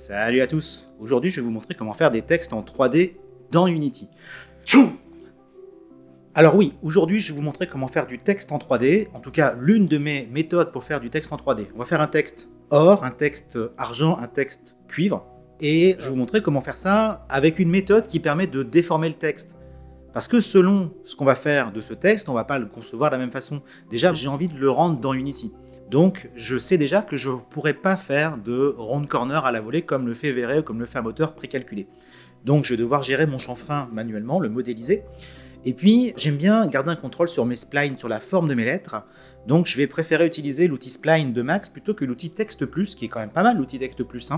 Salut à tous. Aujourd'hui, je vais vous montrer comment faire des textes en 3D dans Unity. Tchou. Alors oui, aujourd'hui, je vais vous montrer comment faire du texte en 3D, en tout cas l'une de mes méthodes pour faire du texte en 3D. On va faire un texte or, un texte argent, un texte cuivre, et je vais vous montrer comment faire ça avec une méthode qui permet de déformer le texte. Parce que selon ce qu'on va faire de ce texte, on ne va pas le concevoir de la même façon. Déjà, j'ai envie de le rendre dans Unity. Donc, je sais déjà que je ne pourrais pas faire de round corner à la volée comme le fait Vray ou comme le fait un moteur précalculé. Donc, je vais devoir gérer mon chanfrein manuellement, le modéliser. Et puis, j'aime bien garder un contrôle sur mes splines, sur la forme de mes lettres. Donc, je vais préférer utiliser l'outil spline de Max plutôt que l'outil Text Plus, qui est quand même pas mal l'outil Text Plus.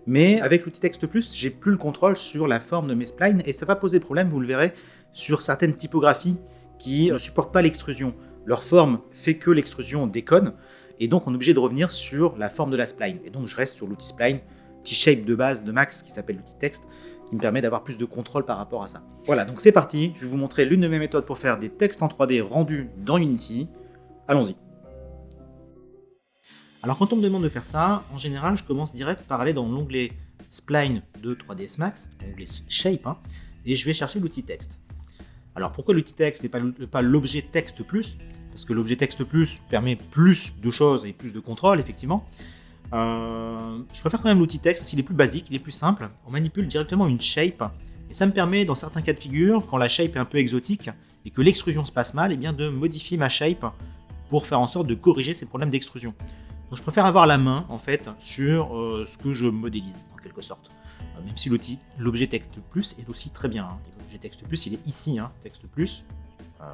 Mais avec l'outil Text Plus, j'ai plus le contrôle sur la forme de mes splines et ça va poser problème, vous le verrez, sur certaines typographies qui ne supportent pas l'extrusion. Leur forme fait que l'extrusion déconne. Et donc, on est obligé de revenir sur la forme de la spline. Et donc, je reste sur l'outil spline, petit shape de base de Max qui s'appelle l'outil texte, qui me permet d'avoir plus de contrôle par rapport à ça. Voilà, donc c'est parti. Je vais vous montrer l'une de mes méthodes pour faire des textes en 3D rendus dans Unity. Allons-y. Alors, quand on me demande de faire ça, en général, je commence direct par aller dans l'onglet Spline de 3ds Max, l'onglet Shape, et je vais chercher l'outil texte. Alors, pourquoi l'outil texte et pas l'objet texte plus ? Parce que l'objet texte plus permet plus de choses et plus de contrôle, effectivement. Je préfère quand même l'outil texte parce qu'il est plus basique, il est plus simple. On manipule directement une shape et ça me permet, dans certains cas de figure, quand la shape est un peu exotique et que l'extrusion se passe mal, eh bien de modifier ma shape pour faire en sorte de corriger ces problèmes d'extrusion. Donc je préfère avoir la main, en fait, sur ce que je modélise, en quelque sorte. Même si l'objet texte plus est aussi très bien. L'objet texte plus, il est ici, texte plus.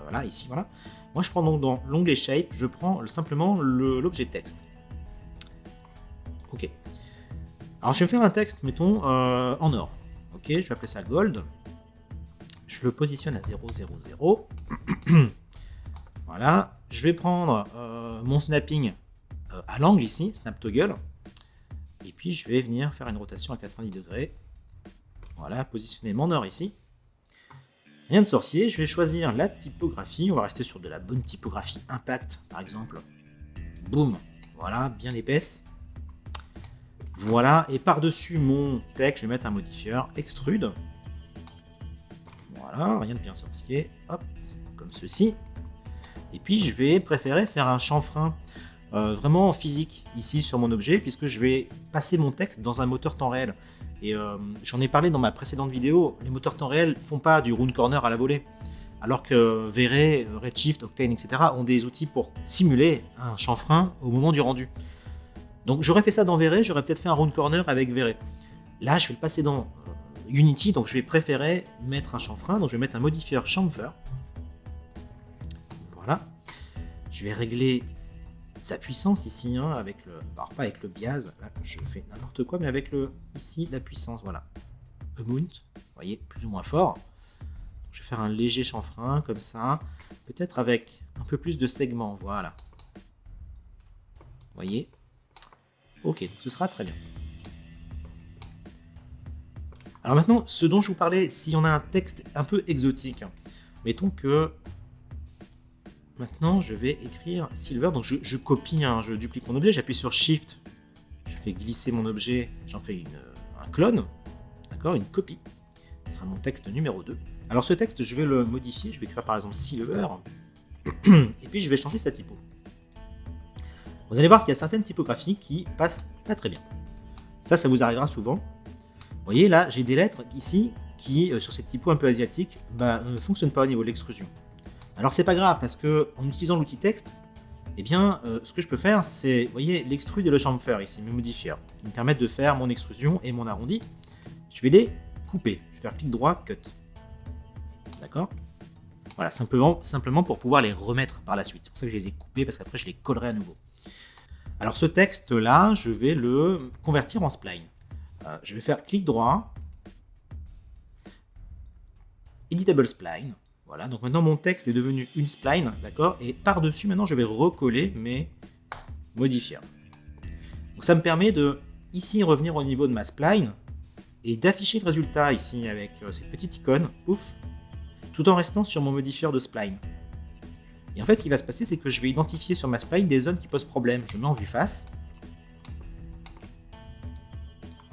Voilà, ici, voilà. Moi, je prends donc dans l'onglet Shape, je prends simplement l'objet texte. Ok. Alors, je vais faire un texte, mettons, en or. Ok, je vais appeler ça Gold. Je le positionne à 0, 0, 0. Voilà. Je vais prendre mon snapping à l'angle ici, snap toggle. Et puis, je vais venir faire une rotation à 90 degrés. Voilà, positionner mon or ici. Rien de sorcier, je vais choisir la typographie, on va rester sur de la bonne typographie Impact par exemple. Boum, voilà, bien épaisse. Voilà, et par-dessus mon texte, je vais mettre un modifieur Extrude. Voilà, rien de bien sorcier, hop, comme ceci. Et puis je vais préférer faire un chanfrein vraiment physique ici sur mon objet, puisque je vais passer mon texte dans un moteur temps réel. Et j'en ai parlé dans ma précédente vidéo, les moteurs temps réel font pas du round corner à la volée. Alors que Vray, Redshift, Octane, etc. ont des outils pour simuler un chanfrein au moment du rendu. Donc j'aurais fait ça dans Vray, j'aurais peut-être fait un round corner avec Vray. Là, je vais le passer dans Unity, donc je vais préférer mettre un chanfrein, donc je vais mettre un modifieur chamfer. Voilà. Je vais régler sa puissance ici, avec le, alors pas avec le bias, là je fais n'importe quoi, mais avec le ici la puissance, voilà, amount, vous voyez, plus ou moins fort. Je vais faire un léger chanfrein comme ça, peut-être avec un peu plus de segments, voilà. Vous voyez, ok, donc ce sera très bien. Alors maintenant, ce dont je vous parlais, si on a un texte un peu exotique, mettons que maintenant, je vais écrire Silver, donc je copie, je duplique mon objet, j'appuie sur Shift, je fais glisser mon objet, j'en fais un clone, d'accord, une copie, ce sera mon texte numéro 2. Alors ce texte, je vais le modifier, je vais écrire par exemple Silver, et puis je vais changer sa typo. Vous allez voir qu'il y a certaines typographies qui passent pas très bien. Ça vous arrivera souvent. Vous voyez là, j'ai des lettres ici qui, sur cette typo un peu asiatique, ne fonctionnent pas au niveau de l'extrusion. Alors c'est pas grave parce que en utilisant l'outil texte, eh bien ce que je peux faire c'est, vous voyez, l'extrude et le chamfer ici, mes modifieurs, qui me permettent de faire mon extrusion et mon arrondi. Je vais les couper, je vais faire clic droit, cut. D'accord ? Voilà, simplement pour pouvoir les remettre par la suite. C'est pour ça que je les ai coupés parce qu'après je les collerai à nouveau. Alors ce texte là, je vais le convertir en spline. Je vais faire clic droit, editable spline. Voilà, donc maintenant mon texte est devenu une spline, d'accord, et par-dessus maintenant je vais recoller mes modifieurs. Donc ça me permet de ici revenir au niveau de ma spline et d'afficher le résultat ici avec cette petite icône, pouf, tout en restant sur mon modifieur de spline. Et en fait ce qui va se passer c'est que je vais identifier sur ma spline des zones qui posent problème. Je mets en vue face.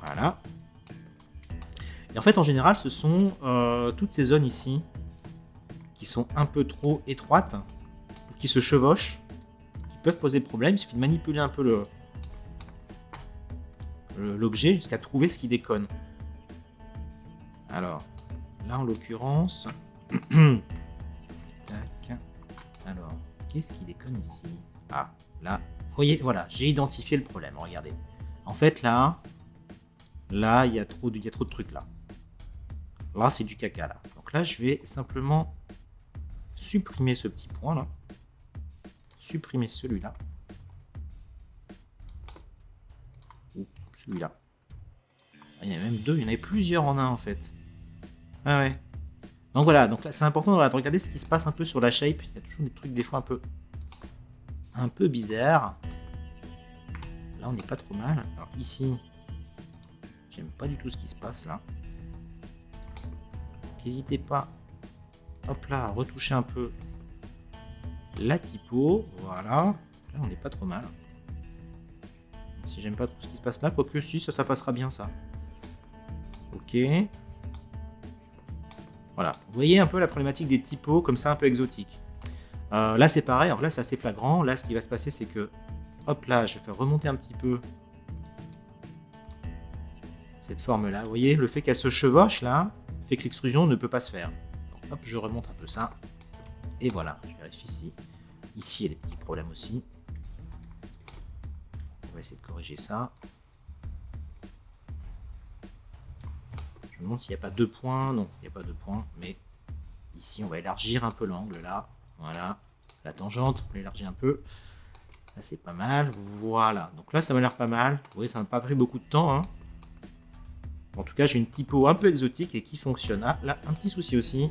Voilà. Et en fait, en général, ce sont toutes ces zones ici qui sont un peu trop étroites, ou qui se chevauchent, qui peuvent poser problème. Il suffit de manipuler un peu l'objet jusqu'à trouver ce qui déconne. Alors, là en l'occurrence, tac. Alors, qu'est-ce qui déconne ici? Ah, là, vous voyez, voilà, j'ai identifié le problème. Regardez. En fait, là, il y a trop de trucs là. Là, c'est du caca là. Donc là, je vais simplement supprimer ce petit point là. Supprimer celui-là. Ou celui-là. Il y en a même deux, il y en avait plusieurs en un en fait. Ah ouais. Donc voilà, donc là c'est important de regarder ce qui se passe un peu sur la shape. Il y a toujours des trucs des fois un peu bizarres. Là on n'est pas trop mal. Alors ici, j'aime pas du tout ce qui se passe là. N'hésitez pas, hop là, à retoucher un peu la typo. Voilà, là on n'est pas trop mal. Si j'aime pas tout ce qui se passe là, quoique si, ça passera bien ça. Ok. Voilà, vous voyez un peu la problématique des typos comme ça un peu exotiques. Là c'est pareil, alors là c'est assez flagrant. Là ce qui va se passer c'est que, hop là, je vais faire remonter un petit peu cette forme là. Vous voyez, le fait qu'elle se chevauche là, fait que l'extrusion ne peut pas se faire. Donc, hop, je remonte un peu ça. Et voilà, je vérifie ici. Ici il y a des petits problèmes aussi. On va essayer de corriger ça. Je me demande s'il n'y a pas deux points. Non, il n'y a pas deux points, mais ici on va élargir un peu l'angle là. Voilà, la tangente, on l'élargit un peu. Là c'est pas mal. Voilà, donc là ça m'a l'air pas mal. Vous voyez, ça m'a pas pris beaucoup de temps. Hein. En tout cas, j'ai une typo un peu exotique et qui fonctionne. Ah, là, un petit souci aussi.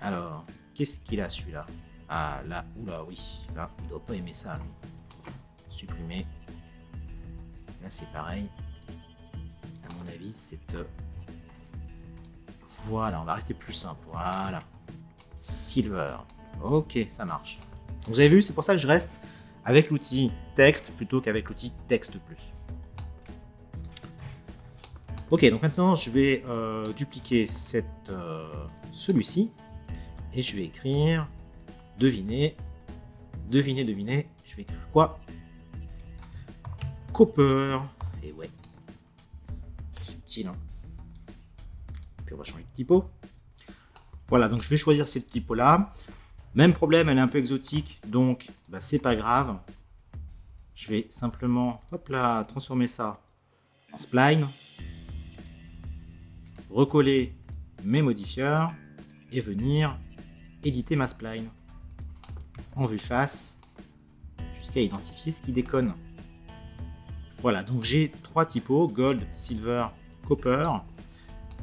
Alors, qu'est-ce qu'il a celui-là? Ah là, oula, oui. Là, il doit pas aimer ça. Lui. Supprimer. Là c'est pareil. À mon avis, c'est... Voilà, on va rester plus simple. Voilà. Silver. Ok, ça marche. Donc, vous avez vu, c'est pour ça que je reste avec l'outil texte plutôt qu'avec l'outil texte plus. Ok, donc maintenant je vais dupliquer celui-ci et je vais écrire devinez. Je vais écrire quoi? Copper. Et ouais. Subtil, hein. Puis on va changer de typo. Voilà, donc je vais choisir cette typo là. Même problème, elle est un peu exotique, donc bah, c'est pas grave. Je vais simplement, hop là, transformer ça en spline. Recoller mes modifieurs et venir éditer ma spline en vue face jusqu'à identifier ce qui déconne. Voilà, donc j'ai trois typos, gold, silver, copper.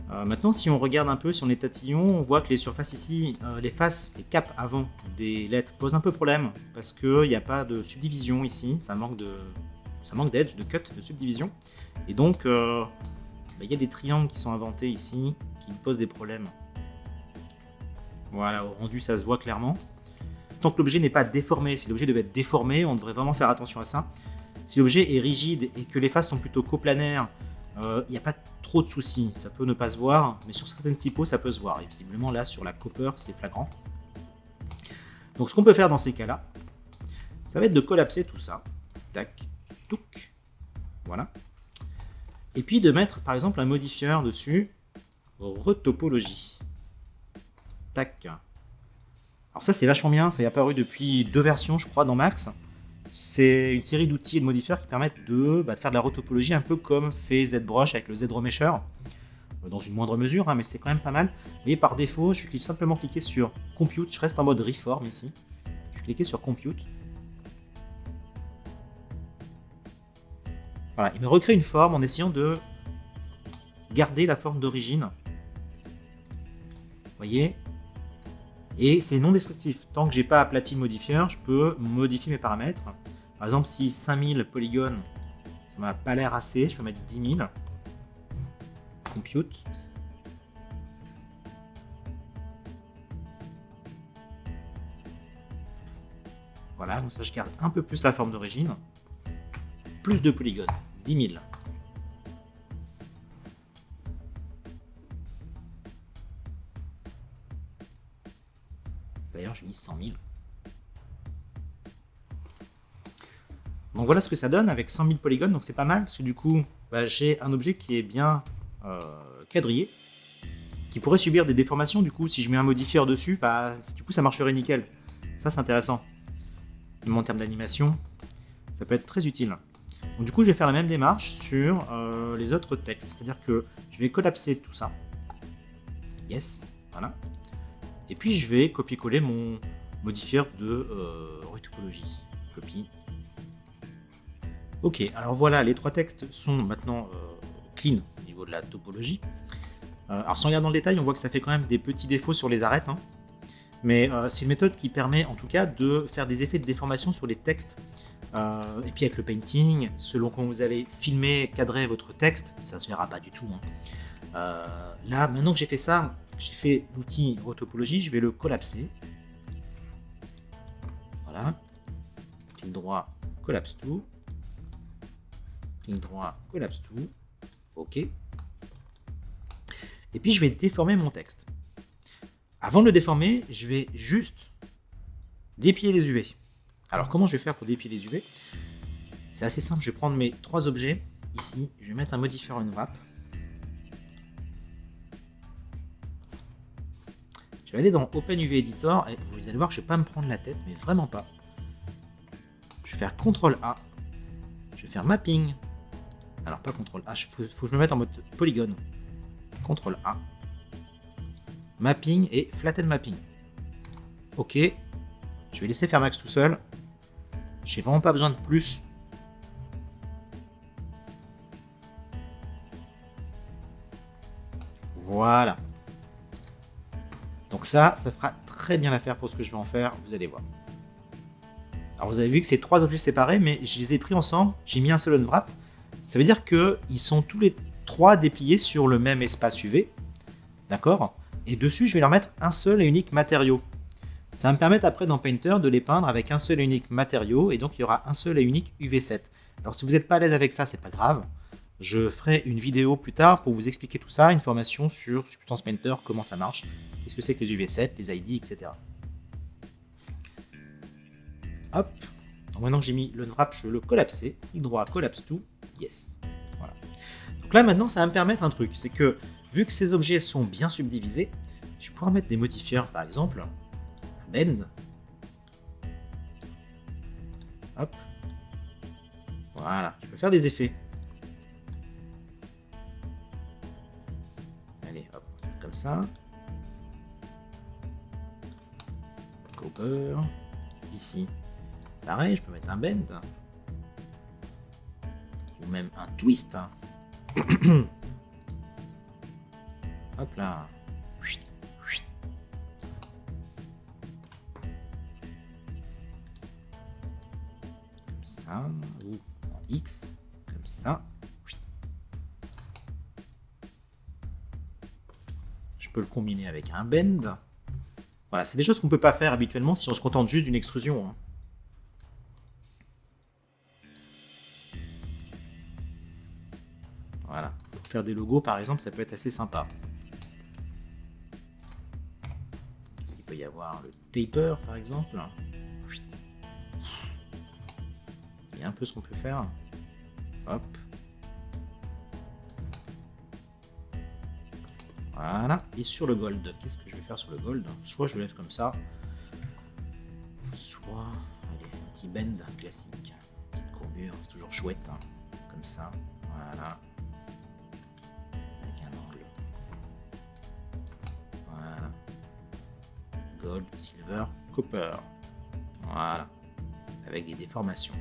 Maintenant, si on regarde un peu, si on est tatillon, on voit que les surfaces ici, les faces, les caps avant des lettres posent un peu problème parce qu'il n'y a pas de subdivision ici, ça manque d'edge, de cut, de subdivision. Et donc, il y a des triangles qui sont inventés ici qui posent des problèmes. Voilà, au rendu, ça se voit clairement. Tant que l'objet n'est pas déformé, si l'objet devait être déformé, on devrait vraiment faire attention à ça. Si l'objet est rigide et que les faces sont plutôt coplanaires, il n'y a pas trop de soucis, ça peut ne pas se voir, mais sur certaines typos ça peut se voir, et visiblement là sur la copper c'est flagrant. Donc ce qu'on peut faire dans ces cas-là, ça va être de collapser tout ça, tac, touc, voilà, et puis de mettre par exemple un modifieur dessus, retopologie, tac. Alors ça c'est vachement bien, c'est apparu depuis 2 versions je crois dans Max. C'est une série d'outils et de modifieurs qui permettent de faire de la retopologie un peu comme fait ZBrush avec le Z-Remesher, dans une moindre mesure, hein, mais c'est quand même pas mal. Mais par défaut, je vais simplement cliquer sur Compute, je reste en mode Reform ici. Je vais cliquer sur Compute. Voilà, il me recrée une forme en essayant de garder la forme d'origine. Vous voyez ? Et c'est non destructif. Tant que j'ai pas aplati le modifieur, je peux modifier mes paramètres. Par exemple, si 5000 polygones, ça m'a pas l'air assez, je peux mettre 10 000. Compute. Voilà, donc ça je garde un peu plus la forme d'origine. Plus de polygones, 10 000. D'ailleurs, j'ai mis 100 000. Donc voilà ce que ça donne avec 100 000 polygones. Donc c'est pas mal parce que du coup, j'ai un objet qui est bien quadrillé, qui pourrait subir des déformations. Du coup, si je mets un modifieur dessus, du coup ça marcherait nickel. Ça c'est intéressant. Même en termes d'animation, ça peut être très utile. Donc du coup, je vais faire la même démarche sur les autres textes. C'est-à-dire que je vais collapser tout ça. Yes, voilà. Et puis je vais copier-coller mon modifieur de retopologie. Copie. Ok, alors voilà, les 3 textes sont maintenant clean au niveau de la topologie. Alors sans regarder dans le détail, on voit que ça fait quand même des petits défauts sur les arêtes. Hein. Mais c'est une méthode qui permet en tout cas de faire des effets de déformation sur les textes. Et puis avec le painting, selon quand vous allez filmer, cadrer votre texte, ça se verra pas du tout. Hein. Là, maintenant que j'ai fait ça, j'ai fait l'outil retopologie, je vais le collapser. Voilà. Clic droit, collapse tout. Clic droit, collapse tout. OK. Et puis je vais déformer mon texte. Avant de le déformer, je vais juste dépiler les UV. Alors comment je vais faire pour dépiler les UV? C'est assez simple, je vais prendre mes 3 objets. Ici, je vais mettre un modifier unwrap. Je vais aller dans Open UV Editor et vous allez voir que je ne vais pas me prendre la tête, mais vraiment pas. Je vais faire CTRL A. Je vais faire Mapping. Alors pas CTRL A, il faut que je me mette en mode polygone. CTRL A. Mapping et Flatten Mapping. Ok. Je vais laisser faire Max tout seul. J'ai vraiment pas besoin de plus. Voilà. Donc ça fera très bien l'affaire pour ce que je vais en faire, vous allez voir. Alors vous avez vu que c'est 3 objets séparés, mais je les ai pris ensemble, j'ai mis un seul unwrap. Ça veut dire qu'ils sont tous les 3 dépliés sur le même espace UV. D'accord? Et dessus, je vais leur mettre un seul et unique matériau. Ça va me permettre après dans Painter de les peindre avec un seul et unique matériau, et donc il y aura un seul et unique UV7. Alors si vous n'êtes pas à l'aise avec ça, c'est pas grave. Je ferai une vidéo plus tard pour vous expliquer tout ça, une formation sur Substance Painter, comment ça marche, qu'est-ce que c'est que les UV7, les ID, etc. Hop. Donc maintenant que j'ai mis le wrap, je vais le collapser. Clic droit, collapse tout. Yes. Voilà. Donc là maintenant, ça va me permettre un truc, c'est que vu que ces objets sont bien subdivisés, je vais pouvoir mettre des modifieurs, par exemple, un bend. Hop. Voilà. Je peux faire des effets. Allez, hop, comme ça. Copper. Ici. Pareil, je peux mettre un bend. Ou même un twist. Hop là. Comme ça. Ou en X. Comme ça. Je peux le combiner avec un bend. Voilà, c'est des choses qu'on ne peut pas faire habituellement si on se contente juste d'une extrusion. Hein. Voilà, pour faire des logos par exemple, ça peut être assez sympa. Qu'est-ce qu'il peut y avoir? Le taper par exemple. Il y a un peu ce qu'on peut faire. Hop. Voilà, et sur le gold, qu'est-ce que je vais faire sur le gold? Soit je le laisse comme ça, soit, allez, un petit bend classique, petite courbure, c'est toujours chouette, hein. Comme ça, voilà, avec un angle, voilà, gold, silver, copper, voilà, avec des déformations.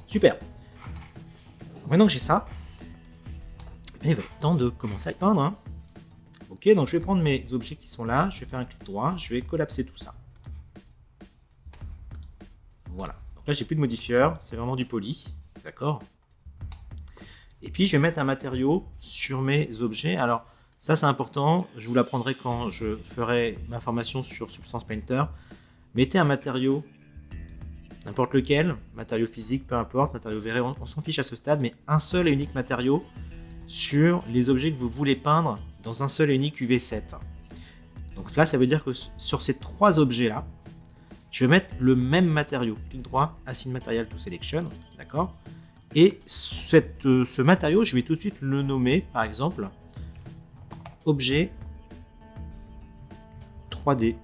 Super. Maintenant que j'ai ça, il va être temps de commencer à peindre. Hein. Ok, donc je vais prendre mes objets qui sont là, je vais faire un clic droit, je vais collapser tout ça. Voilà. Donc là, j'ai plus de modifieur, c'est vraiment du poly. D'accord. Et puis, je vais mettre un matériau sur mes objets. Alors, ça, c'est important. Je vous l'apprendrai quand je ferai ma formation sur Substance Painter. Mettez un matériau, n'importe lequel, matériau physique, peu importe, matériau verré, on s'en fiche à ce stade, mais un seul et unique matériau sur les objets que vous voulez peindre dans un seul et unique UV7. Donc là, ça veut dire que sur ces 3 objets-là, je vais mettre le même matériau. Clic droit, Assign Material to Selection, d'accord. Et ce matériau, je vais tout de suite le nommer, par exemple, objet 3D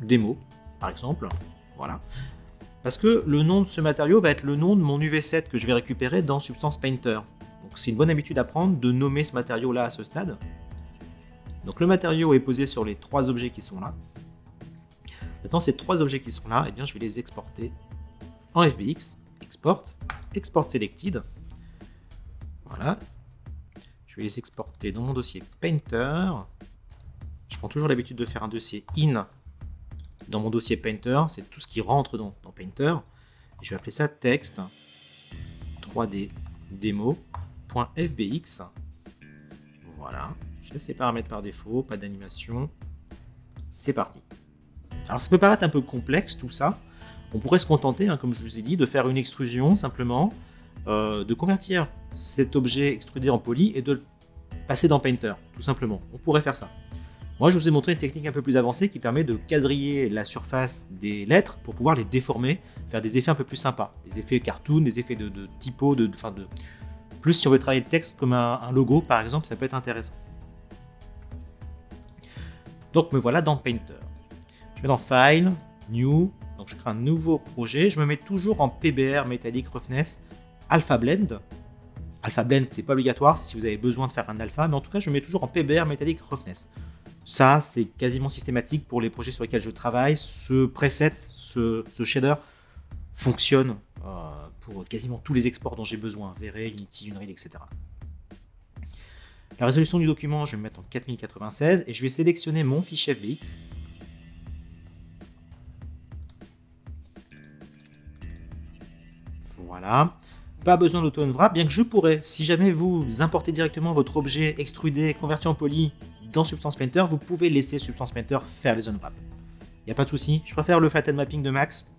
démo, par exemple. Voilà. Parce que le nom de ce matériau va être le nom de mon UV7 que je vais récupérer dans Substance Painter. Donc c'est une bonne habitude à prendre de nommer ce matériau-là à ce stade. Donc le matériau est posé sur les 3 objets qui sont là. Maintenant, ces 3 objets qui sont là, eh bien, je vais les exporter en FBX. Export Selected. Voilà. Je vais les exporter dans mon dossier Painter. Je prends toujours l'habitude de faire un dossier in dans mon dossier Painter. C'est tout ce qui rentre dans Painter. Et je vais appeler ça texte 3D demo.fbx. Voilà. Je laisse ces paramètres par défaut, pas d'animation. C'est parti. Alors ça peut paraître un peu complexe tout ça. On pourrait se contenter, hein, comme je vous ai dit, de faire une extrusion simplement, de convertir cet objet extrudé en poly et de le passer dans Painter, tout simplement. On pourrait faire ça. Moi, je vous ai montré une technique un peu plus avancée qui permet de quadriller la surface des lettres pour pouvoir les déformer, faire des effets un peu plus sympas. Des effets cartoon, des effets de typo, plus si on veut travailler le texte comme un logo, par exemple, ça peut être intéressant. Donc me voilà dans Painter. Je vais dans File, New, donc je crée un nouveau projet. Je me mets toujours en PBR Metallic Roughness Alpha Blend. Alpha Blend, c'est pas obligatoire si vous avez besoin de faire un alpha, mais en tout cas, je me mets toujours en PBR Metallic Roughness. Ça, c'est quasiment systématique pour les projets sur lesquels je travaille. Ce preset, ce shader fonctionne pour quasiment tous les exports dont j'ai besoin, V-Ray, Unity, Unreal, etc. La résolution du document, je vais me mettre en 4096 et je vais sélectionner mon fichier FBX. Voilà. Pas besoin d'auto-unwrap, bien que je pourrais. Si jamais vous importez directement votre objet extrudé, converti en poly dans Substance Painter, vous pouvez laisser Substance Painter faire les unwrap. Il n'y a pas de souci. Je préfère le flatten mapping de Max,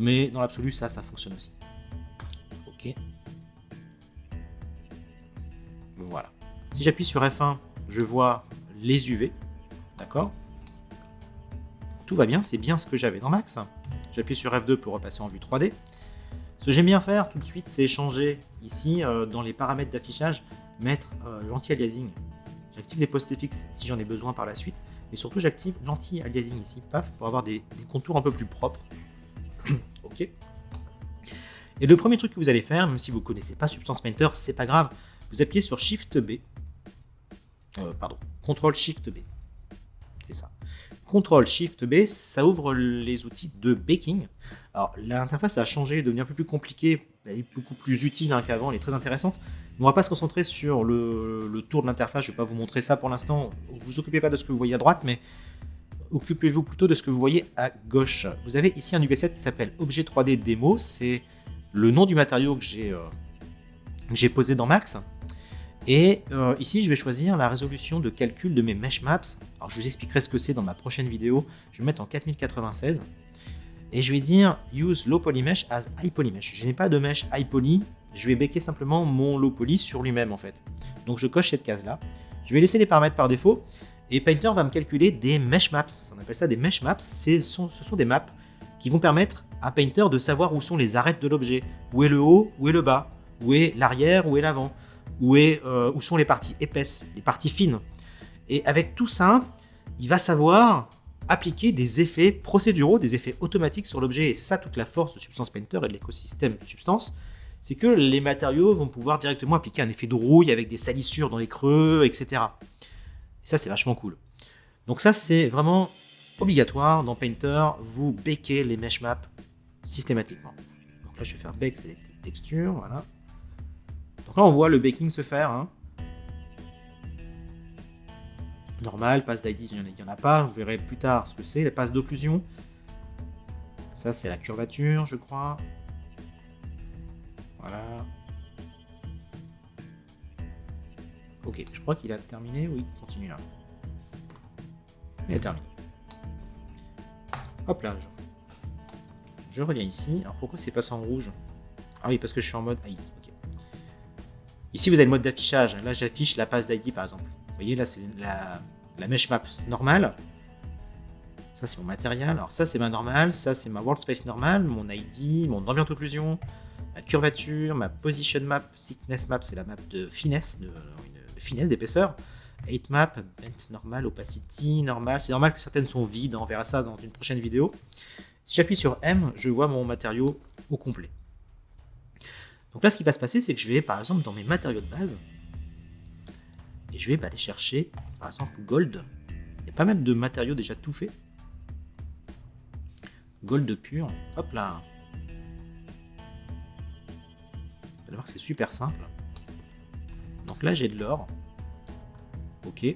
mais dans l'absolu, ça fonctionne aussi. Ok. Voilà. Si j'appuie sur F1, je vois les UV. D'accord. Tout va bien, c'est bien ce que j'avais dans Max. J'appuie sur F2 pour repasser en vue 3D. Ce que j'aime bien faire tout de suite, c'est changer ici dans les paramètres d'affichage, mettre l'anti-aliasing. J'active les post-fx si j'en ai besoin par la suite, mais surtout j'active l'anti-aliasing ici, paf, pour avoir des contours un peu plus propres. Ok. Et le premier truc que vous allez faire, même si vous ne connaissez pas Substance Painter, c'est pas grave, vous appuyez sur Shift B, Ctrl Shift B, c'est ça. Ctrl Shift B, ça ouvre les outils de baking. Alors l'interface a changé, est devenue un peu plus compliquée, elle est beaucoup plus utile qu'avant, elle est très intéressante. On ne va pas se concentrer sur le tour de l'interface, je ne vais pas vous montrer ça pour l'instant. Ne vous occupez pas de ce que vous voyez à droite, mais occupez-vous plutôt de ce que vous voyez à gauche. Vous avez ici un UV7 qui s'appelle Objet 3D Demo, c'est le nom du matériau que j'ai posé dans Max. Et ici, je vais choisir la résolution de calcul de mes mesh maps. Alors, je vous expliquerai ce que c'est dans ma prochaine vidéo. Je vais mettre en 4096. Et je vais dire Use Low Poly Mesh as High Poly Mesh. Je n'ai pas de mesh High Poly. Je vais baker simplement mon Low Poly sur lui-même, en fait. Donc, je coche cette case-là. Je vais laisser les paramètres par défaut. Et Painter va me calculer des mesh maps. On appelle ça des mesh maps. Ce sont des maps qui vont permettre à Painter de savoir où sont les arêtes de l'objet. Où est le haut, où est le bas. Où est l'arrière, où est l'avant. Où sont les parties épaisses, les parties fines. Et avec tout ça, il va savoir appliquer des effets procéduraux, des effets automatiques sur l'objet. Et c'est ça toute la force de Substance Painter et de l'écosystème Substance, c'est que les matériaux vont pouvoir directement appliquer un effet de rouille avec des salissures dans les creux, etc. Et ça, c'est vachement cool. Donc ça, c'est vraiment obligatoire. Dans Painter, vous bakez les mesh maps systématiquement. Donc là, je vais faire bake selected texture, voilà. Donc là, on voit le baking se faire. Hein. Normal, passe d'ID, il n'y en a pas. Vous verrez plus tard ce que c'est. Les passes d'occlusion. Ça, c'est la curvature, je crois. Voilà. Ok, je crois qu'il a terminé. Oui, continue là. Il a terminé. Hop là. Je reviens ici. Alors pourquoi c'est passé en rouge? Ah oui, parce que je suis en mode ID. Ici, vous avez le mode d'affichage. Là, j'affiche la passe d'ID, par exemple. Vous voyez, là, c'est la mesh map normale. Ça, c'est mon matériel. Alors ça, c'est ma normale. Ça, c'est ma world space normale, mon ID, mon ambient occlusion, ma curvature, ma position map, thickness map, c'est la map de finesse, de finesse, d'épaisseur. 8 map, bent normal, opacity, normal. C'est normal que certaines sont vides, on verra ça dans une prochaine vidéo. Si j'appuie sur M, je vois mon matériau au complet. Donc là, ce qui va se passer, c'est que je vais, par exemple, dans mes matériaux de base, et je vais aller chercher, par exemple, gold. Il y a pas mal de matériaux déjà tout faits. Gold pur, hop là. Vous allez voir que c'est super simple. Donc là, j'ai de l'or. Ok.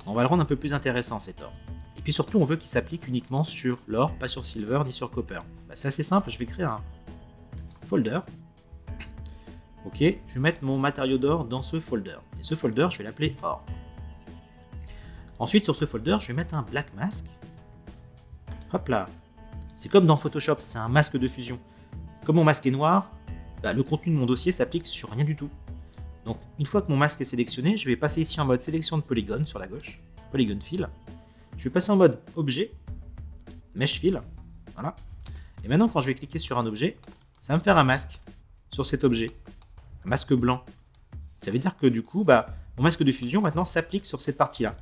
On va le rendre un peu plus intéressant, cet or. Et puis surtout, on veut qu'il s'applique uniquement sur l'or, pas sur silver ni sur copper. Bah, c'est assez simple, je vais créer un folder. Ok, je vais mettre mon matériau d'or dans ce folder. Et ce folder, je vais l'appeler or. Ensuite, sur ce folder, je vais mettre un black mask. Hop là. C'est comme dans Photoshop, c'est un masque de fusion. Comme mon masque est noir, bah, le contenu de mon dossier s'applique sur rien du tout. Donc, une fois que mon masque est sélectionné, je vais passer ici en mode sélection de polygone sur la gauche. Polygon fill. Je vais passer en mode objet, mesh fill. Voilà. Et maintenant, quand je vais cliquer sur un objet, ça va me faire un masque sur cet objet. Un masque blanc. Ça veut dire que du coup, bah, mon masque de fusion maintenant s'applique sur cette partie-là.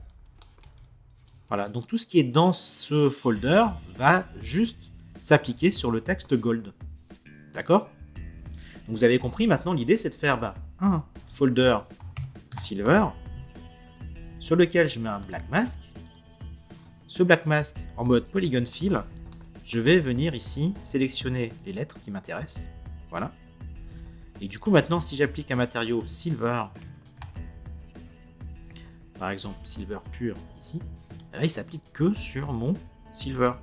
Voilà, donc tout ce qui est dans ce folder va juste s'appliquer sur le texte gold. D'accord? Donc vous avez compris, maintenant l'idée c'est de faire un folder silver sur lequel je mets un black mask. Ce black mask en mode polygon fill, je vais venir ici sélectionner les lettres qui m'intéressent. Voilà. Et du coup maintenant si j'applique un matériau silver, par exemple silver pur ici, là il s'applique que sur mon silver.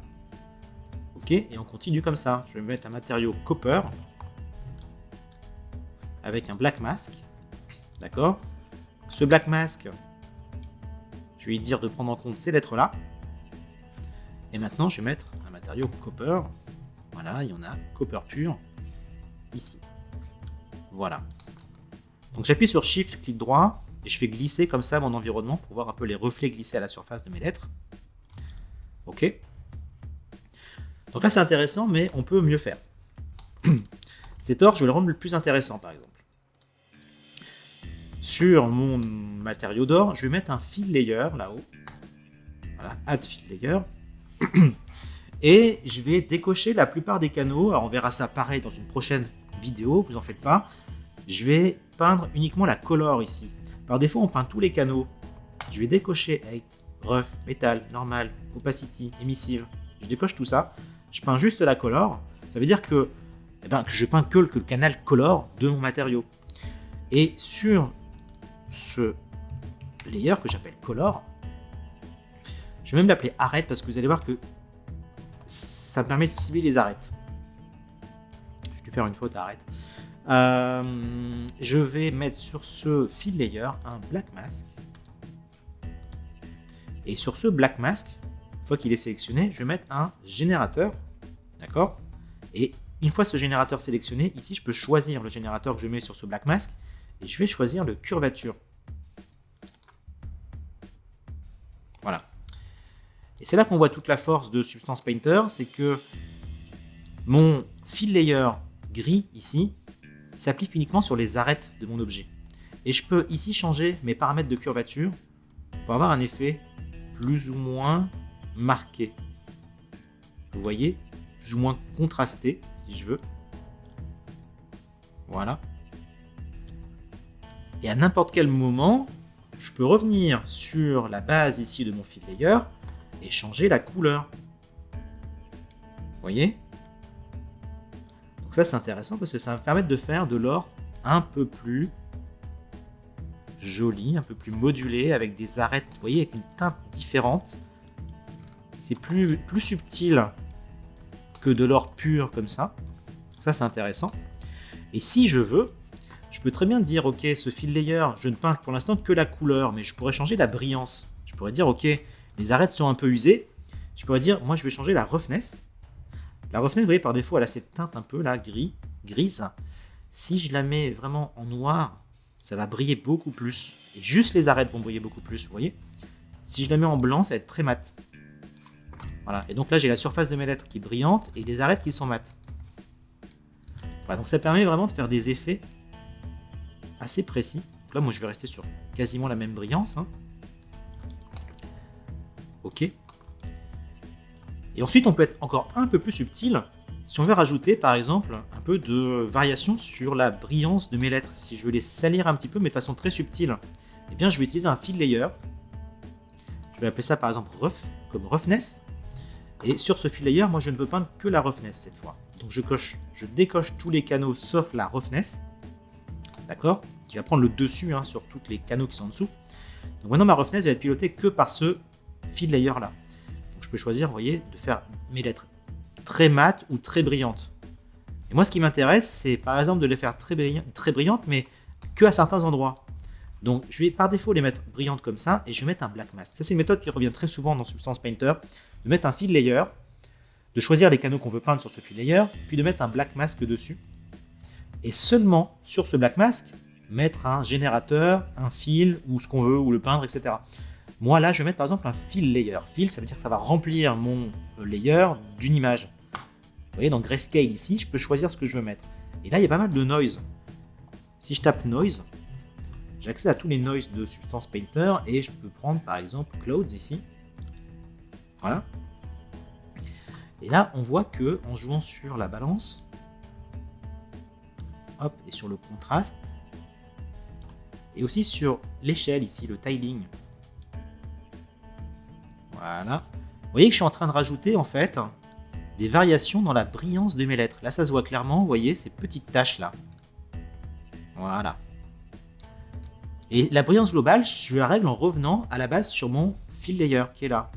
Ok, et on continue comme ça. Je vais mettre un matériau copper avec un black mask. D'accord. Ce black mask, je vais lui dire de prendre en compte ces lettres là. Et maintenant je vais mettre un matériau copper. Voilà, il y en a copper pur ici. Voilà. Donc j'appuie sur Shift, clic droit, et je fais glisser comme ça mon environnement pour voir un peu les reflets glisser à la surface de mes lettres. Ok. Donc là c'est intéressant, mais on peut mieux faire. Cet or, je vais le rendre le plus intéressant par exemple. Sur mon matériau d'or, je vais mettre un fill layer là-haut. Voilà, add fill layer. Et je vais décocher la plupart des canaux. Alors on verra ça pareil dans une prochaine vidéo, vous en faites pas. Je vais peindre uniquement la color ici. Par défaut, on peint tous les canaux. Je vais décocher 8, rough, metal, normal, opacity, emissive. Je décoche tout ça. Je peins juste la color. Ça veut dire que, que je peins que le canal color de mon matériau. Et sur ce layer que j'appelle color, je vais même l'appeler arête parce que vous allez voir que ça me permet de cibler les arêtes. Je vais faire une faute, arrête. Je vais mettre sur ce fill layer un black mask. Et sur ce black mask, une fois qu'il est sélectionné, je vais mettre un générateur. D'accord? Et une fois ce générateur sélectionné, ici je peux choisir le générateur que je mets sur ce black mask. Et je vais choisir le curvature. Voilà. Et c'est là qu'on voit toute la force de Substance Painter, c'est que mon fill layer gris ici s'applique uniquement sur les arêtes de mon objet. Et je peux ici changer mes paramètres de curvature pour avoir un effet plus ou moins marqué. Vous voyez, plus ou moins contrasté, si je veux. Voilà. Et à n'importe quel moment, je peux revenir sur la base ici de mon fill layer et changer la couleur. Vous voyez? Donc ça c'est intéressant parce que ça va me permettre de faire de l'or un peu plus joli, un peu plus modulé, avec des arêtes, vous voyez, avec une teinte différente. C'est plus subtil que de l'or pur comme ça. Ça c'est intéressant. Et si je veux, je peux très bien dire, ok, ce fill layer, je ne peins pour l'instant que la couleur, mais je pourrais changer la brillance. Je pourrais dire, ok, les arêtes sont un peu usées. Je pourrais dire, moi je vais changer la roughness. La roughness, vous voyez, par défaut, elle a cette teinte un peu là, grise. Si je la mets vraiment en noir, ça va briller beaucoup plus. Et juste les arêtes vont briller beaucoup plus, vous voyez. Si je la mets en blanc, ça va être très mat. Voilà. Et donc là, j'ai la surface de mes lettres qui est brillante et les arêtes qui sont mates. Voilà, donc ça permet vraiment de faire des effets assez précis. Donc là, moi, je vais rester sur quasiment la même brillance. Hein. Ok. Et ensuite, on peut être encore un peu plus subtil si on veut rajouter, par exemple, un peu de variation sur la brillance de mes lettres. Si je veux les salir un petit peu, mais de façon très subtile, eh bien, je vais utiliser un fill layer. Je vais appeler ça, par exemple, rough, comme roughness. Et sur ce fill layer, moi, je ne veux peindre que la roughness cette fois. Donc, je décoche tous les canaux sauf la roughness. D'accord? Qui va prendre le dessus hein, sur tous les canaux qui sont en dessous. Donc, maintenant, ma roughness va être pilotée que par ce fill layer là. Donc, je peux choisir, vous voyez, de faire mes lettres très mates ou très brillantes. Et moi, ce qui m'intéresse, c'est par exemple de les faire très brillantes, mais que à certains endroits. Donc, je vais par défaut les mettre brillantes comme ça, et je vais mettre un black mask. Ça, c'est une méthode qui revient très souvent dans Substance Painter, de mettre un fill layer, de choisir les canaux qu'on veut peindre sur ce fill layer, puis de mettre un black mask dessus. Et seulement sur ce black mask, mettre un générateur, un fill, ou ce qu'on veut, ou le peindre, etc. Moi, là, je vais mettre par exemple un fill layer. Fill, ça veut dire que ça va remplir mon layer d'une image. Vous voyez, dans Grayscale ici, je peux choisir ce que je veux mettre. Et là, il y a pas mal de noise. Si je tape noise, j'ai accès à tous les noise de Substance Painter et je peux prendre par exemple Clouds ici. Voilà. Et là, on voit que en jouant sur la balance, hop, et sur le contraste, et aussi sur l'échelle ici, le tiling. Voilà. Vous voyez que je suis en train de rajouter en fait des variations dans la brillance de mes lettres. Là, ça se voit clairement, vous voyez ces petites taches là. Voilà. Et la brillance globale, je la règle en revenant à la base sur mon fill layer qui est là.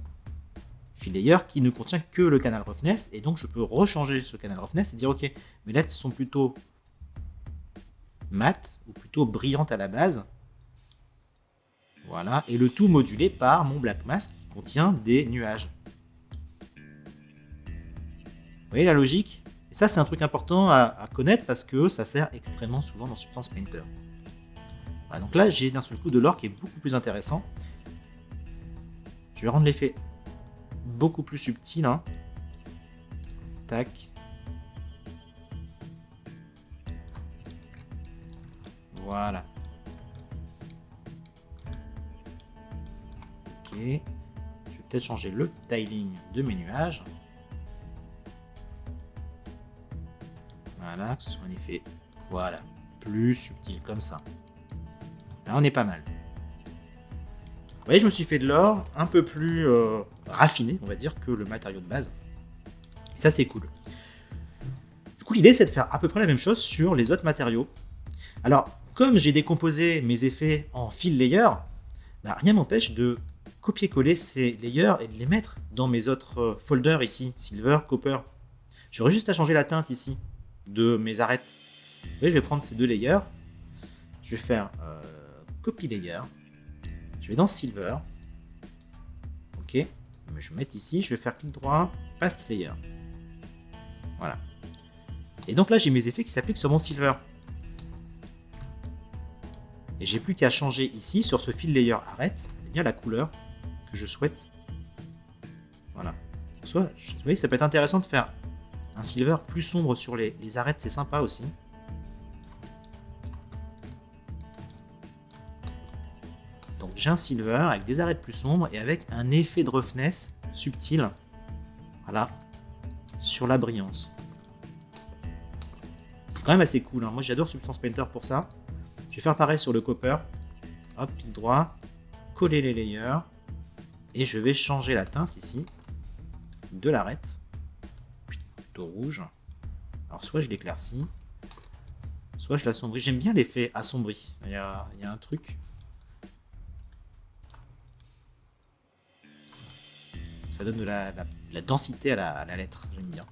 Fill layer qui ne contient que le canal roughness, et donc je peux rechanger ce canal roughness et dire ok, mes lettres sont plutôt mates ou plutôt brillantes à la base. Voilà, et le tout modulé par mon black mask qui contient des nuages. Vous voyez la logique? Et ça, c'est un truc important à connaître parce que ça sert extrêmement souvent dans Substance Painter. Voilà, donc là, j'ai d'un seul coup de l'or qui est beaucoup plus intéressant. Je vais rendre l'effet beaucoup plus subtil. Hein. Tac. Voilà. Ok. Je vais peut-être changer le tiling de mes nuages. Voilà, que ce soit un effet, voilà, plus subtil comme ça. Là, on est pas mal. Vous voyez, je me suis fait de l'or un peu plus raffiné, on va dire, que le matériau de base. Et ça, c'est cool. Du coup, l'idée, c'est de faire à peu près la même chose sur les autres matériaux. Alors, comme j'ai décomposé mes effets en fill layer, bah, rien m'empêche de copier-coller ces layers et de les mettre dans mes autres folders ici, silver, copper. J'aurais juste à changer la teinte ici de mes arêtes. Vous voyez, je vais prendre ces deux layers, je vais faire copy layer, je vais dans silver, ok, mais je vais mettre ici, je vais faire clic droit, paste layer, voilà. Et donc là j'ai mes effets qui s'appliquent sur mon silver. Et j'ai plus qu'à changer ici sur ce fill layer arête, eh bien la couleur que je souhaite. Voilà. Soit, vous voyez, ça peut être intéressant de faire un silver plus sombre sur les arêtes, c'est sympa aussi. Donc j'ai un silver avec des arêtes plus sombres et avec un effet de roughness subtil. Voilà. Sur la brillance. C'est quand même assez cool. Hein. Moi j'adore Substance Painter pour ça. Je vais faire pareil sur le copper. Hop, clic droit. Coller les layers. Et je vais changer la teinte ici. De l'arête. Plutôt rouge. Alors soit je l'éclaircis. Soit je l'assombris. J'aime bien l'effet assombri. Il y a un truc. Ça donne de la densité à la lettre. J'aime bien.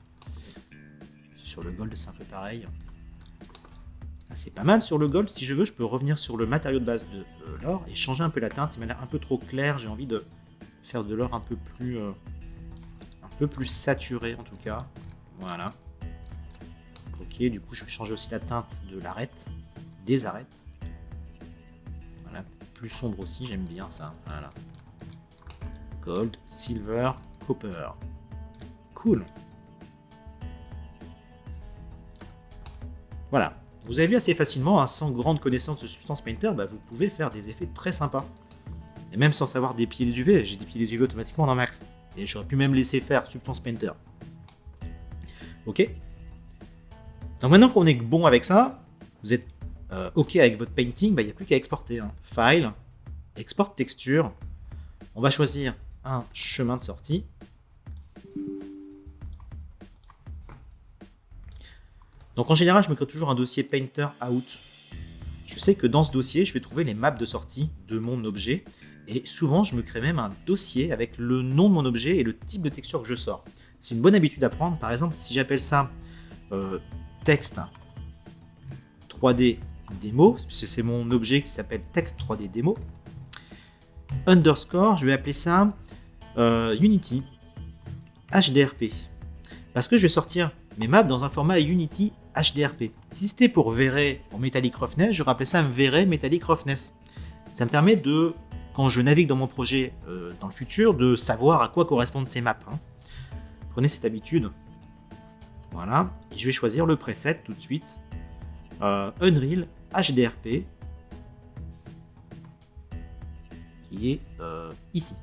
Sur le gold, c'est un peu pareil. C'est pas mal sur le gold. Si je veux, je peux revenir sur le matériau de base de l'or et changer un peu la teinte. Il m'a l'air un peu trop clair. J'ai envie de faire de l'or un peu plus saturé en tout cas. Voilà. Ok, du coup, je vais changer aussi la teinte de l'arête, des arêtes. Voilà, plus sombre aussi, j'aime bien ça. Voilà. gold, silver, copper. Cool. Voilà. Vous avez vu assez facilement, hein, sans grande connaissance de Substance Painter, bah, vous pouvez faire des effets très sympas. Et même sans savoir dépiler les UV, j'ai déplié les UV automatiquement dans Max. Et j'aurais pu même laisser faire Substance Painter. Ok. Donc maintenant qu'on est bon avec ça, vous êtes ok avec votre painting, bah, il n'y a plus qu'à exporter. Hein. File, export texture. On va choisir un chemin de sortie. Donc en général, je me crée toujours un dossier Painter Out. Je sais que dans ce dossier, je vais trouver les maps de sortie de mon objet. Et souvent, je me crée même un dossier avec le nom de mon objet et le type de texture que je sors. C'est une bonne habitude à prendre. Par exemple, si j'appelle ça texte 3D démo, parce que c'est mon objet qui s'appelle texte 3D démo, underscore, je vais appeler ça Unity HDRP. Parce que je vais sortir mes maps dans un format Unity HDRP. Si c'était pour Vray en Metallic Roughness, je rappelais ça Vray Metallic Roughness. Ça me permet de, quand je navigue dans mon projet dans le futur, de savoir à quoi correspondent ces maps. Hein. Prenez cette habitude. Voilà. Et je vais choisir le preset tout de suite. Unreal HDRP. Qui est ici.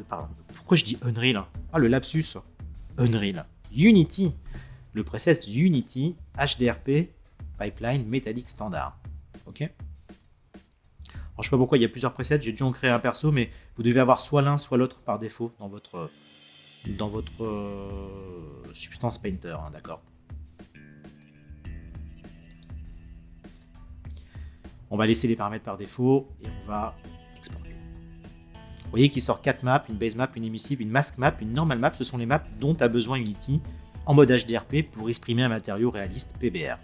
Pardon. Pourquoi je dis Unreal, hein? Ah, le lapsus. Unreal. Unity. Le preset Unity HDRP Pipeline Metallic Standard. Ok. Alors, je sais pas pourquoi il y a plusieurs presets. J'ai dû en créer un perso, mais vous devez avoir soit l'un soit l'autre par défaut dans votre Substance Painter. Hein, d'accord. On va laisser les paramètres par défaut et on va exporter. Vous voyez qu'il sort 4 maps, une base map, une emissive, une mask map, une normal map. Ce sont les maps dont a besoin Unity en mode HDRP pour exprimer un matériau réaliste PBR.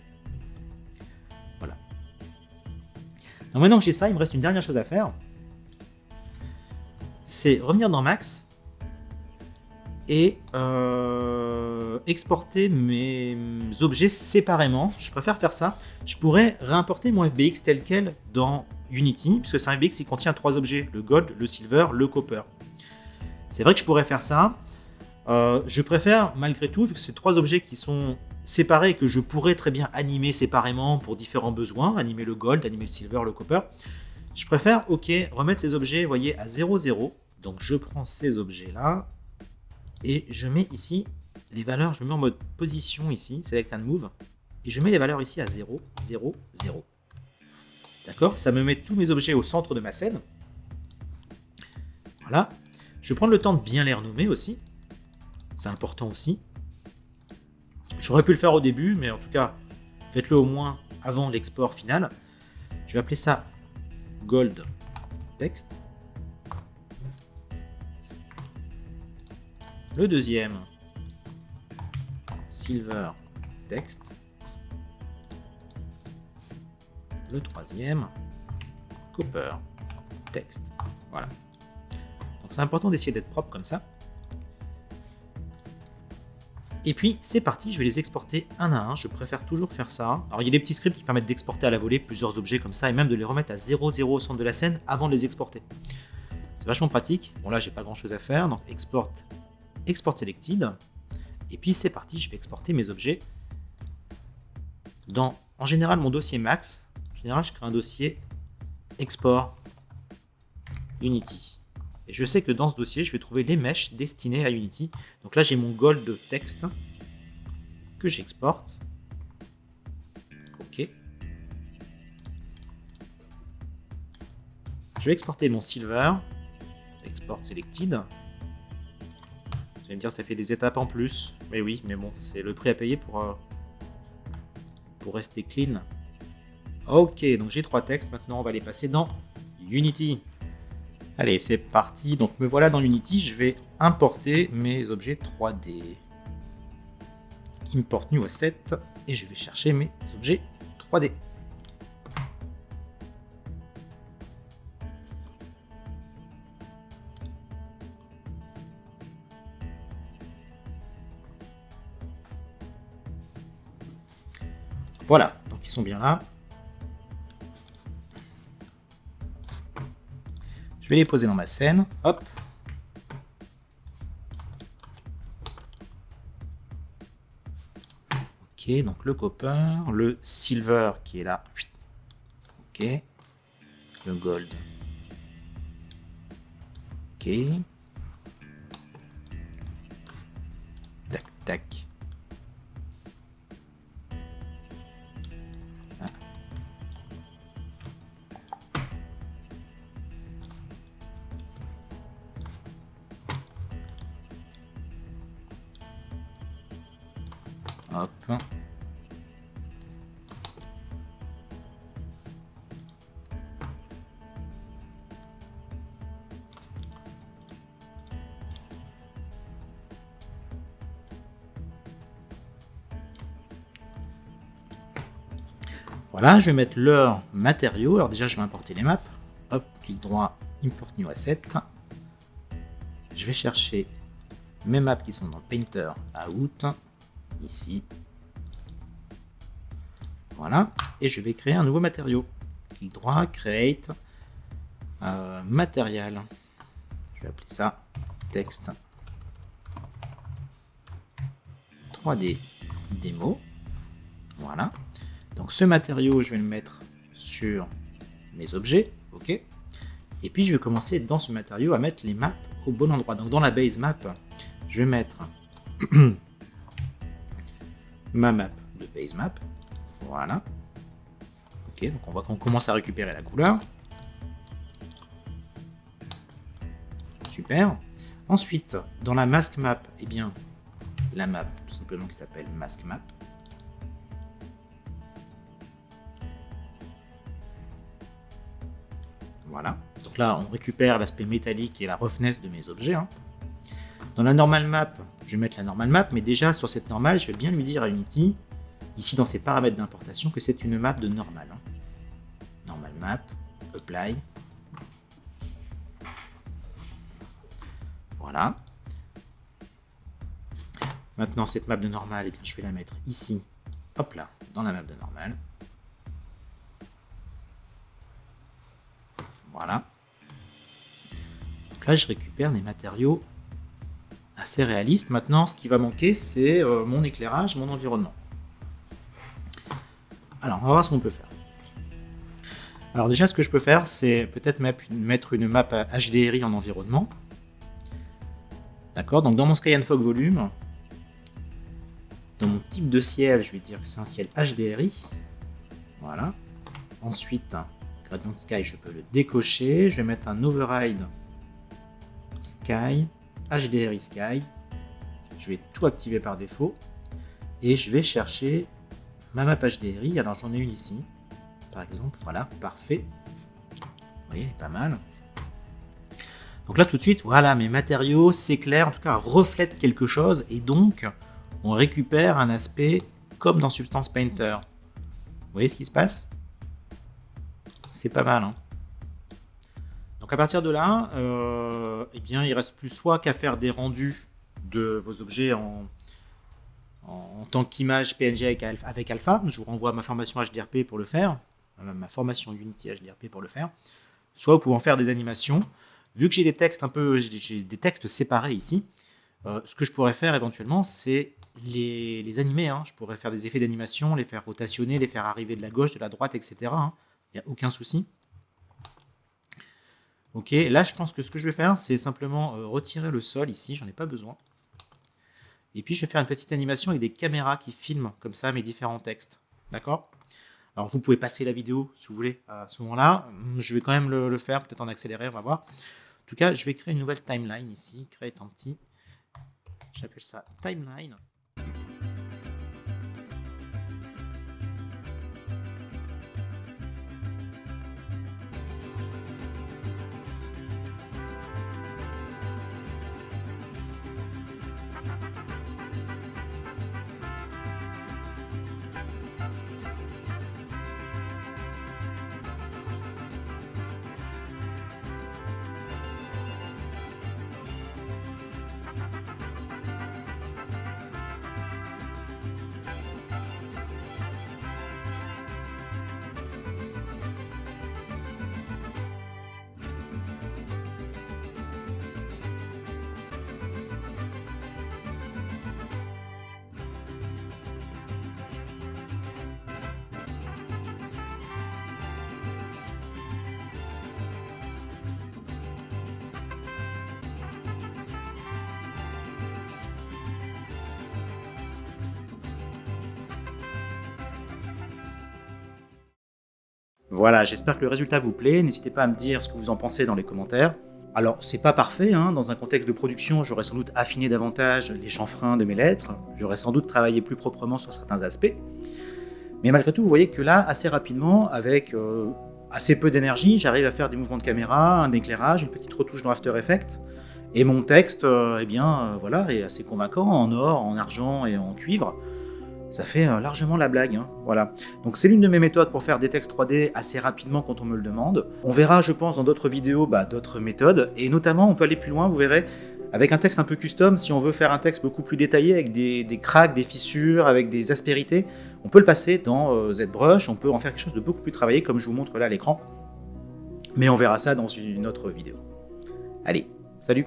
Voilà. Donc maintenant que j'ai ça, il me reste une dernière chose à faire. C'est revenir dans Max et exporter mes objets séparément. Je préfère faire ça. Je pourrais réimporter mon FBX tel quel dans Unity, puisque c'est un FBX qui contient 3 objets, le gold, le silver, le copper. C'est vrai que je pourrais faire ça. Je préfère, malgré tout, vu que c'est 3 objets qui sont séparés et que je pourrais très bien animer séparément pour différents besoins, animer le gold, animer le silver, le copper, je préfère, remettre ces objets, vous voyez, à 0, 0. Donc je prends ces objets-là et je mets ici les valeurs, je me mets en mode position ici, select and move, et je mets les valeurs ici à 0, 0, 0. D'accord? Ça me met tous mes objets au centre de ma scène. Voilà. Je vais prendre le temps de bien les renommer aussi. C'est important aussi. J'aurais pu le faire au début, mais en tout cas, faites-le au moins avant l'export final. Je vais appeler ça Gold Text. Le deuxième, Silver Text. Le troisième, Copper Text. Voilà. Donc c'est important d'essayer d'être propre comme ça. Et puis c'est parti, je vais les exporter un à un, je préfère toujours faire ça. Alors il y a des petits scripts qui permettent d'exporter à la volée plusieurs objets comme ça et même de les remettre à 0, 0 au centre de la scène avant de les exporter. C'est vachement pratique. Bon là j'ai pas grand chose à faire, donc export selected. Et puis c'est parti, je vais exporter mes objets dans, en général, mon dossier Max. En général je crée un dossier export Unity. Et je sais que dans ce dossier, je vais trouver les mèches destinées à Unity. Donc là, j'ai mon gold de texte que j'exporte. OK. Je vais exporter mon silver. Export selected. Vous allez me dire, ça fait des étapes en plus. Mais oui, mais bon, c'est le prix à payer pour rester clean. OK, donc j'ai 3 textes. Maintenant, on va les passer dans Unity. Allez, c'est parti. Donc me voilà dans Unity, je vais importer mes objets 3D. Import new asset et je vais chercher mes objets 3D. Voilà, donc ils sont bien là. Je vais les poser dans ma scène. Hop. Ok, donc le copper, le silver qui est là. Ok. Le gold. Ok. Tac, tac. Ah. Hop. Voilà, je vais mettre leur matériau. Alors déjà, je vais importer les maps. Hop, clic droit, import new asset. Je vais chercher mes maps qui sont dans Painter Out, ici. Voilà, et je vais créer un nouveau matériau. Clic droit, create, matériel. Je vais appeler ça texte 3D démo. Voilà. Donc ce matériau, je vais le mettre sur mes objets, ok. Et puis je vais commencer dans ce matériau à mettre les maps au bon endroit. Donc dans la base map, je vais mettre ma map de base map. Voilà. Ok, donc on voit qu'on commence à récupérer la couleur. Super. Ensuite, dans la mask map, eh bien, la map tout simplement qui s'appelle mask map. Voilà. Donc là, on récupère l'aspect métallique et la roughness de mes objets. Hein. Dans la normal map, je vais mettre la normal map, mais déjà sur cette normale, je vais bien lui dire à Unity, ici dans ses paramètres d'importation, que c'est une map de normal. Hein. Normal map, apply. Voilà. Maintenant, cette map de normal, eh bien, je vais la mettre ici, hop là, dans la map de normal. Voilà. Donc là, je récupère des matériaux assez réalistes. Maintenant, ce qui va manquer, c'est mon éclairage, mon environnement. Alors, on va voir ce qu'on peut faire. Alors déjà, ce que je peux faire, c'est peut-être mettre une map HDRI en environnement. D'accord, donc dans mon Sky and Fog volume, dans mon type de ciel, je vais dire que c'est un ciel HDRI. Voilà. Ensuite, Gradient Sky, je peux le décocher. Je vais mettre un Override Sky, HDRI Sky. Je vais tout activer par défaut. Et je vais chercher ma map HDRI. Alors j'en ai une ici, par exemple. Voilà, parfait. Vous voyez, pas mal. Donc là, tout de suite, voilà, mes matériaux s'éclairent, en tout cas reflètent quelque chose. Et donc, on récupère un aspect comme dans Substance Painter. Vous voyez ce qui se passe? C'est pas mal. Hein. Donc à partir de là, eh bien, il ne reste plus soit qu'à faire des rendus de vos objets en tant qu'image PNG avec Alpha. Je vous renvoie à ma formation HDRP pour le faire, ma formation Unity HDRP pour le faire. Soit vous pouvez en faire des animations. Vu que j'ai des textes j'ai des textes séparés ici, ce que je pourrais faire éventuellement, c'est les animer. Hein. Je pourrais faire des effets d'animation, les faire rotationner, les faire arriver de la gauche, de la droite, etc. Hein. Il n'y a aucun souci. Ok, là je pense que ce que je vais faire, c'est simplement retirer le sol ici, j'en ai pas besoin. Et puis je vais faire une petite animation avec des caméras qui filment comme ça mes différents textes. D'accord? Alors vous pouvez passer la vidéo si vous voulez à ce moment-là. Je vais quand même le faire, peut-être en accéléré, on va voir. En tout cas, je vais créer une nouvelle timeline ici, create empty. J'appelle ça timeline. Voilà, j'espère que le résultat vous plaît. N'hésitez pas à me dire ce que vous en pensez dans les commentaires. Alors, c'est pas parfait, hein. Dans un contexte de production, j'aurais sans doute affiné davantage les chanfreins de mes lettres, j'aurais sans doute travaillé plus proprement sur certains aspects. Mais malgré tout, vous voyez que là, assez rapidement, avec assez peu d'énergie, j'arrive à faire des mouvements de caméra, un éclairage, une petite retouche dans After Effects. Et mon texte, voilà, est assez convaincant, en or, en argent et en cuivre. Ça fait largement la blague, hein. Voilà. Donc c'est l'une de mes méthodes pour faire des textes 3D assez rapidement quand on me le demande. On verra, je pense, dans d'autres vidéos, d'autres méthodes. Et notamment, on peut aller plus loin, vous verrez, avec un texte un peu custom, si on veut faire un texte beaucoup plus détaillé, avec des cracks, des fissures, avec des aspérités, on peut le passer dans ZBrush, on peut en faire quelque chose de beaucoup plus travaillé, comme je vous montre là à l'écran. Mais on verra ça dans une autre vidéo. Allez, salut!